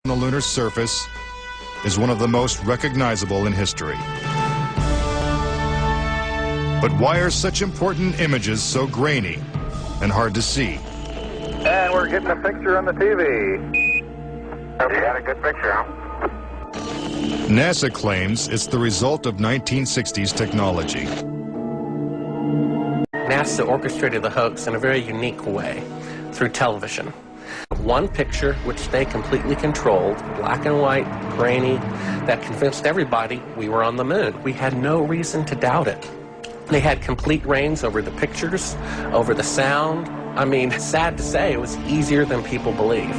on the lunar surface is one of the most recognizable in history. But why are such important images so grainy and hard to see? And we're getting a picture on the TV. You got a good picture, huh? NASA claims it's the result of 1960s technology. NASA orchestrated the hoax in a very unique way through television. One picture, which they completely controlled, black and white, grainy, that convinced everybody we were on the moon. We had no reason to doubt it. They had complete reins over the pictures, over the sound. I mean, sad to say, it was easier than people believe.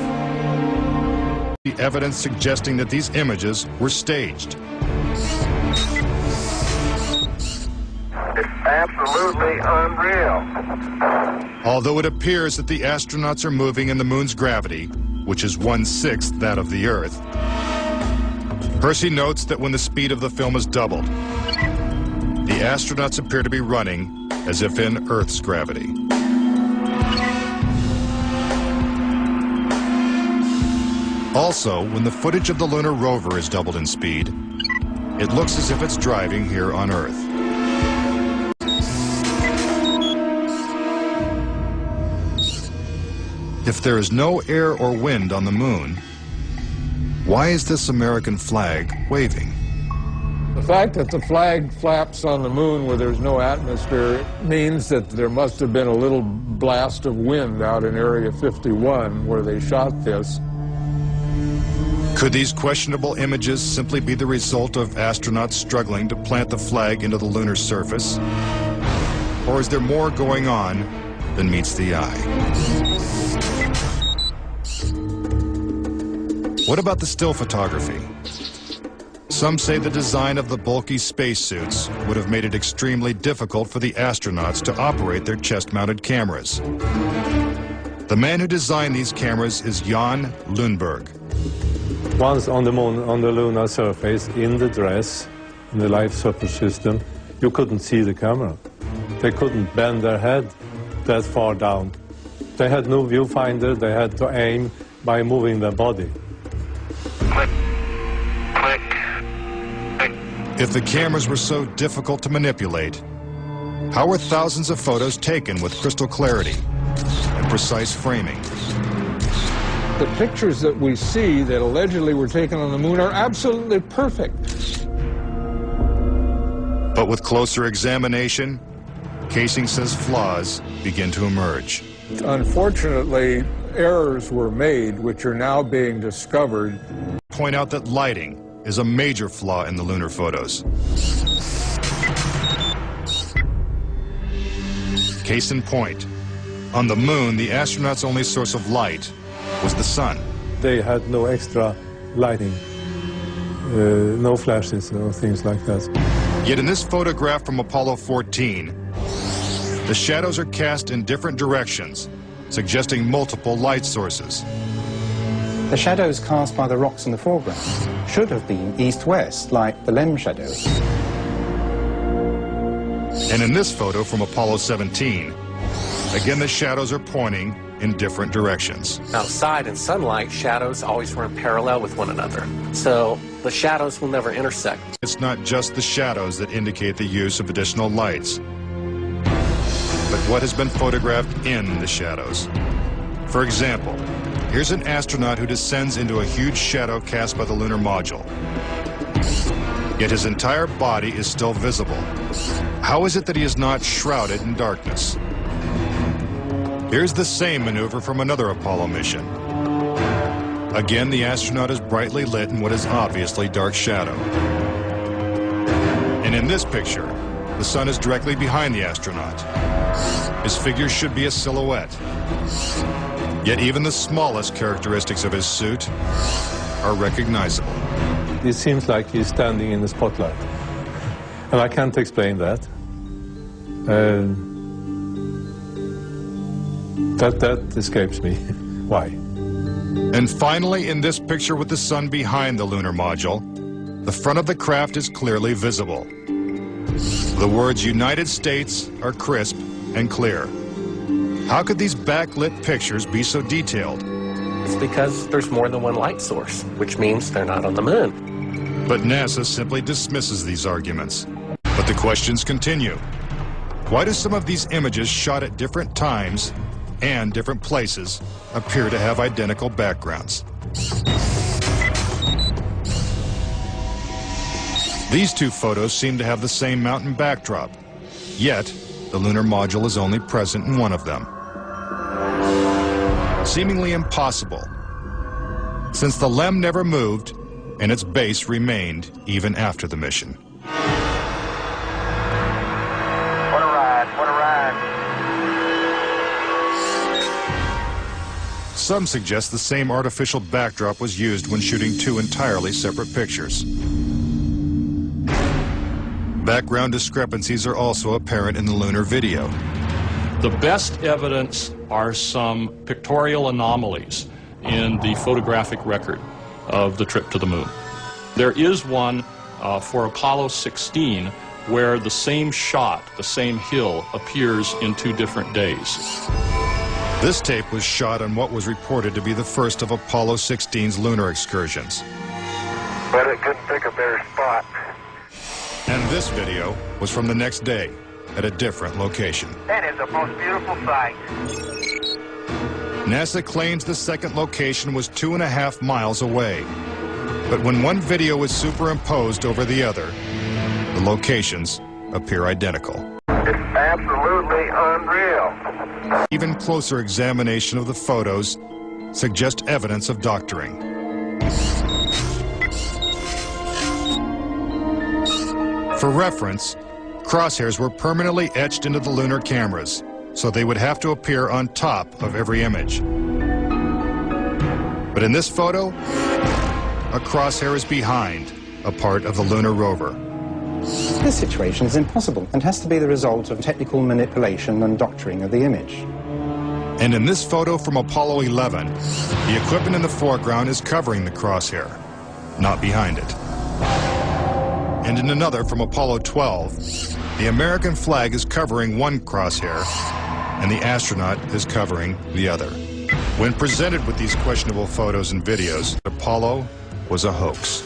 The evidence suggesting that these images were staged. It's absolutely unreal. Although it appears that the astronauts are moving in the moon's gravity, which is 1/6 that of the Earth, Percy notes that when the speed of the film is doubled, the astronauts appear to be running as if in Earth's gravity. Also, when the footage of the lunar rover is doubled in speed, it looks as if it's driving here on Earth. If there is no air or wind on the moon, why is this American flag waving? The fact that the flag flaps on the moon where there's no atmosphere means that there must have been a little blast of wind out in Area 51 where they shot this. Could these questionable images simply be the result of astronauts struggling to plant the flag into the lunar surface? Or is there more going on than meets the eye? What about the still photography? Some say the design of the bulky spacesuits would have made it extremely difficult for the astronauts to operate their chest-mounted cameras. The man who designed these cameras is Jan Lundberg. Once on the moon, on the lunar surface, in the dress, in the life support system, you couldn't see the camera. They couldn't bend their head that far down. They had no viewfinder, they had to aim by moving their body. Click, click, click. If the cameras were so difficult to manipulate, how were thousands of photos taken with crystal clarity and precise framing? The pictures that we see that allegedly were taken on the moon are absolutely perfect. But with closer examination, Casing says flaws begin to emerge. Unfortunately, errors were made which are now being discovered. Point out that lighting is a major flaw in the lunar photos. Case in point, on the moon, the astronauts' only source of light was the sun. They had no extra lighting, no flashes or things like that. Yet in this photograph from Apollo 14, the shadows are cast in different directions, suggesting multiple light sources. The shadows cast by the rocks in the foreground should have been east-west, like the LEM shadows. And in this photo from Apollo 17, again the shadows are pointing in different directions. Outside in sunlight, shadows always run parallel with one another. So the shadows will never intersect. It's not just the shadows that indicate the use of additional lights, but what has been photographed in the shadows. For example, here's an astronaut who descends into a huge shadow cast by the lunar module. Yet his entire body is still visible. How is it that he is not shrouded in darkness? Here's the same maneuver from another Apollo mission. Again, the astronaut is brightly lit in what is obviously dark shadow. And in this picture, the sun is directly behind the astronaut. His figure should be a silhouette. Yet even the smallest characteristics of his suit are recognizable. It seems like he's standing in the spotlight. And I can't explain that. That escapes me. Why? And finally, in this picture with the sun behind the lunar module, the front of the craft is clearly visible. The words United States are crisp and clear. How could these backlit pictures be so detailed? It's because there's more than one light source, which means they're not on the moon. But NASA simply dismisses these arguments. But the questions continue. Why do some of these images shot at different times and different places appear to have identical backgrounds? These two photos seem to have the same mountain backdrop, yet the lunar module is only present in one of them. Seemingly impossible, since the LEM never moved and its base remained even after the mission. What a ride, what a ride. Some suggest the same artificial backdrop was used when shooting two entirely separate pictures. Background discrepancies are also apparent in the lunar video. The best evidence are some pictorial anomalies in the photographic record of the trip to the moon. There is one for Apollo 16 where the same shot, the same hill, appears in 2 different days. This tape was shot on what was reported to be the first of Apollo 16's lunar excursions. But it couldn't pick a better spot. And this video was from the next day at a different location. That is the most beautiful sight. NASA claims the second location was 2.5 miles away. But when one video is superimposed over the other, the locations appear identical. It's absolutely unreal. Even closer examination of the photos suggests evidence of doctoring. For reference, crosshairs were permanently etched into the lunar cameras, so they would have to appear on top of every image. But in this photo, a crosshair is behind a part of the lunar rover. This situation is impossible and has to be the result of technical manipulation and doctoring of the image. And in this photo from Apollo 11, the equipment in the foreground is covering the crosshair, not behind it. And in another from Apollo 12, the American flag is covering one crosshair, and the astronaut is covering the other. When presented with these questionable photos and videos, Apollo was a hoax.